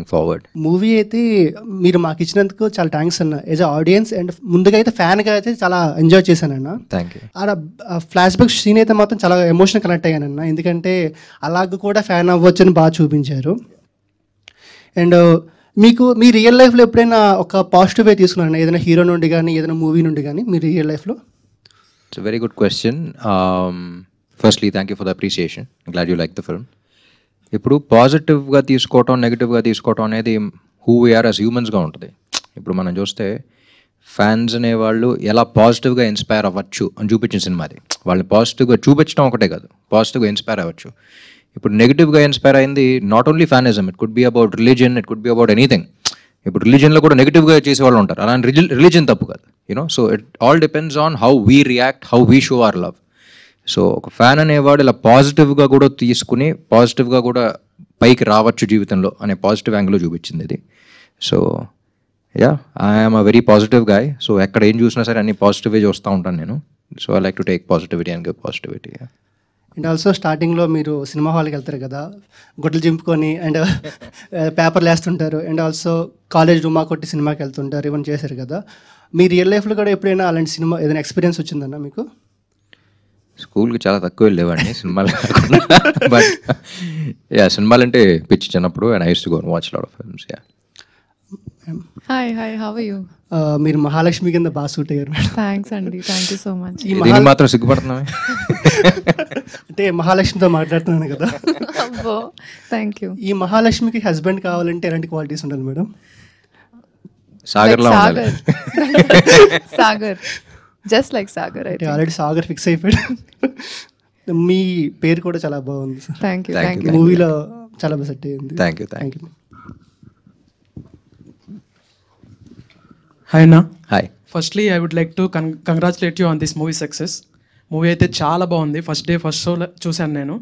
Looking forward. Movie అయితే మీరు మాకు ఇచ్చినందుకు చాలా థ్యాంక్స్ అన్న. యాజ్ అ ఆడియన్స్ అండ్ ముందుగా అయితే ఫ్యాన్గా అయితే చాలా ఎంజాయ్ చేశానన్న. Thank you. అలా ఫ్లాష్ బ్యాక్ సీన్ అయితే మాత్రం చాలా ఎమోషనల్ కనెక్ట్ అయ్యానన్న, ఎందుకంటే అలాగ కూడా ఫ్యాన్ అవ్వచ్చని బాగా చూపించారు. అండ్ మీ రియల్ లైఫ్లో ఎప్పుడైనా ఒక పాజిటివ్ వే తీసుకున్నాను, ఏదైనా హీరో నుండి కానీ ఏదైనా మూవీ నుండి కానీ మీ రియల్ లైఫ్లో? It's very good question. Firstly thank you for the appreciation. Glad you like the film. ఇప్పుడు పాజిటివ్గా తీసుకోవటం, నెగిటివ్గా తీసుకోవటం అనేది హూ వీఆర్ యాజ్ హ్యూమన్స్గా ఉంటుంది. ఇప్పుడు మనం చూస్తే ఫ్యాన్స్ అనేవాళ్ళు ఎలా పాజిటివ్గా ఇన్స్పైర్ అవ్వచ్చు అని చూపించిన సినిమా అది. వాళ్ళని పాజిటివ్గా చూపించడం ఒకటే కాదు, పాజిటివ్గా ఇన్స్పైర్ అవ్వచ్చు. ఇప్పుడు నెగిటివ్గా ఇన్స్పైర్ అయింది not only fanism, it could be about religion, it could be about anything. ఇప్పుడు రిలీజియన్లో కూడా నెగిటివ్గా చేసే వాళ్ళు ఉంటారు, అలాంటి రిలీజియన్ తప్పు కాదు, you know. So it all depends on how we react, how we show hour love. So ఒక ఫ్యాన్ అనేవాడు ఇలా పాజిటివ్గా కూడా తీసుకుని పాజిటివ్గా కూడా పైకి రావచ్చు జీవితంలో అనే పాజిటివ్ యాంగిల్లో చూపించింది ఇది. So yeah, I'm a very positive guy. So ఎక్కడ ఏం చూసినా సరే అన్ని పాజిటివ్గా చూస్తూ ఉంటాను నేను. So I like to take positivity and give positivity. And also స్టార్టింగ్లో మీరు సినిమా హాల్కి వెళ్తారు కదా, గుడ్డలు చింపుకొని అండ్ పేపర్లు వేస్తుంటారు, అండ్ ఆల్సో కాలేజ్ రూమా కొట్టి సినిమాకి వెళ్తుంటారు, ఇవన్నీ చేశారు కదా. మీ రియల్ లైఫ్లో కూడా ఎప్పుడైనా అలాంటి సినిమా ఏదైనా ఎక్స్పీరియన్స్ వచ్చిందన్న మీకు? స్కూల్కి చాలా తక్కువ వెళ్ళేవాడిని సినిమాలు కాకుండా, బట్ యా, సినిమాలు అంటే పిచ్చి చిన్నప్పుడు. And I use to go and watch lot of films. Yeah. Hi how are you? మీరు మహాలక్ష్మి కింద బాగా సూట్ అయ్యారు మేడం. థ్యాంక్స్ అండి, థ్యాంక్ యూ సో మచ్. దీనికి మాత్రం సిగ్గుపడుతున్నామే. అంటే మహాలక్ష్మితో మాట్లాడుతున్నాను కదా. అబ్బో, థ్యాంక్ యూ. ఈ మహాలక్ష్మికి హస్బెండ్ కావాలంటే ఎలాంటి క్వాలిటీస్ ఉండాలి మేడం? సాగర్లా ఉండాలి. Sagar, just like Sagar. అయితే ఆల్రెడీ సాగర్ ఫిక్స్ అయిపోయాడు. మీ పేరు కూడా చాలా బాగుంది సార్. Thank you. మూవీలో చాలా బాగా సెట్ అయ్యింది. Thank you. Thank you. Hi అన్న. Hi. Firstly I would like to congratulate you on this movie success. Movie అయితే చాలా బాగుంది. ఫస్ట్ డే ఫస్ట్ షో చూశాను నేను.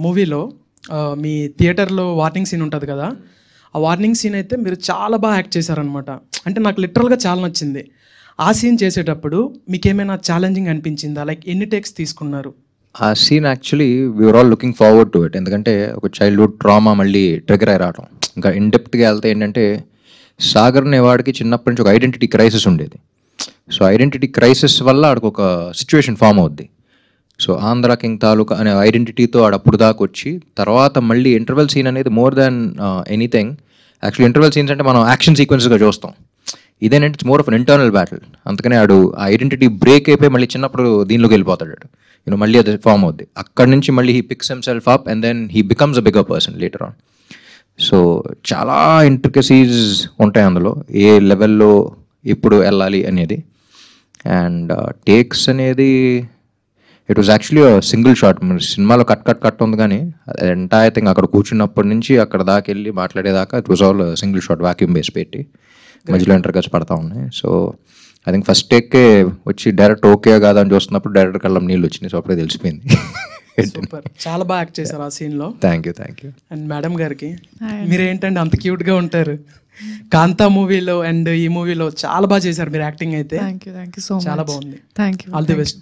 మూవీలో మీ థియేటర్లో వార్నింగ్ సీన్ ఉంటుంది కదా, ఆ వార్నింగ్ సీన్ అయితే మీరు చాలా బాగా యాక్ట్ చేశారనమాట. అంటే నాకు లిటరల్గా చాలా నచ్చింది. ఆ సీన్ చేసేటప్పుడు మీకు ఏమైనా ఛాలెంజింగ్ అనిపించిందా? లైక్ ఎన్ని టేక్స్ తీసుకున్నారు? ఆ scene actually we are all looking forward to it. ఎందుకంటే ఒక చైల్డ్హుడ్ ట్రామా మళ్ళీ ట్రిగర్ అయి రావడం. ఇంకా ఇన్డెప్త్గా వెళ్తే ఏంటంటే, సాగర్ అనేవాడికి చిన్నప్పటి నుంచి ఒక ఐడెంటిటీ క్రైసిస్ ఉండేది. సో ఐడెంటిటీ క్రైసిస్ వల్ల ఆడికి ఒక సిచ్యువేషన్ ఫామ్ అవుద్ది. సో ఆంధ్ర కింగ్ తాలూకా అనే ఐడెంటిటీతో ఆడ అప్పుడు దాకా వచ్చి, తర్వాత మళ్ళీ ఇంటర్వెల్ సీన్ అనేది more than anything. Actually interval scenes అంటే మనం యాక్షన్ సీక్వెన్స్గా చూస్తాం, ఇదేంటంటే it's more of an internal battle. అందుకనే ఆడు ఆ ఐడెంటిటీ బ్రేక్ అయిపోయి మళ్ళీ చిన్నప్పుడు దీనిలోకి వెళ్ళిపోతాడు. యూనో, మళ్ళీ అది ఫామ్ అవుద్ది. అక్కడి నుంచి మళ్ళీ he picks himself up and then he becomes a bigger person later on. So చాలా ఇంట్రికసీస్ ఉంటాయి అందులో, ఏ లెవెల్లో ఇప్పుడు వెళ్ళాలి అనేది. అండ్ టేక్స్ అనేది it was actually single shot. మరి సినిమాలో కట్ ఉంది, కానీ ఎంటైర్ థింగ్ అక్కడ కూర్చున్నప్పటి నుంచి అక్కడ దాకా వెళ్ళి మాట్లాడేదాకా it was all single shot, vacuum base పెట్టి మధ్యలో ఇంటర్కట్స్ పడతా ఉన్నాయి. సో ఐ థింక్ ఫస్ట్ టేక్కే వచ్చి డైరెక్ట్ ఓకే కాదా అని చూస్తున్నప్పుడు డైరెక్ట్ కళ్ళం నీళ్ళు వచ్చినాయి. సో అప్పుడే తెలిసిపోయింది. సూపర్, చాలా బాగా యాక్ట్ చేశారు ఆ సీన్లో. Thank you. Thank you. And madam గారికి, మీరేంటండి అంత క్యూట్గా ఉంటారు. కాంతా మూవీలో అండ్ ఈ మూవీలో చాలా బాగా చేశారు మీరు యాక్టింగ్ అయితే. Thank you so much. చాలా బాగుంది. Thank you. All the best.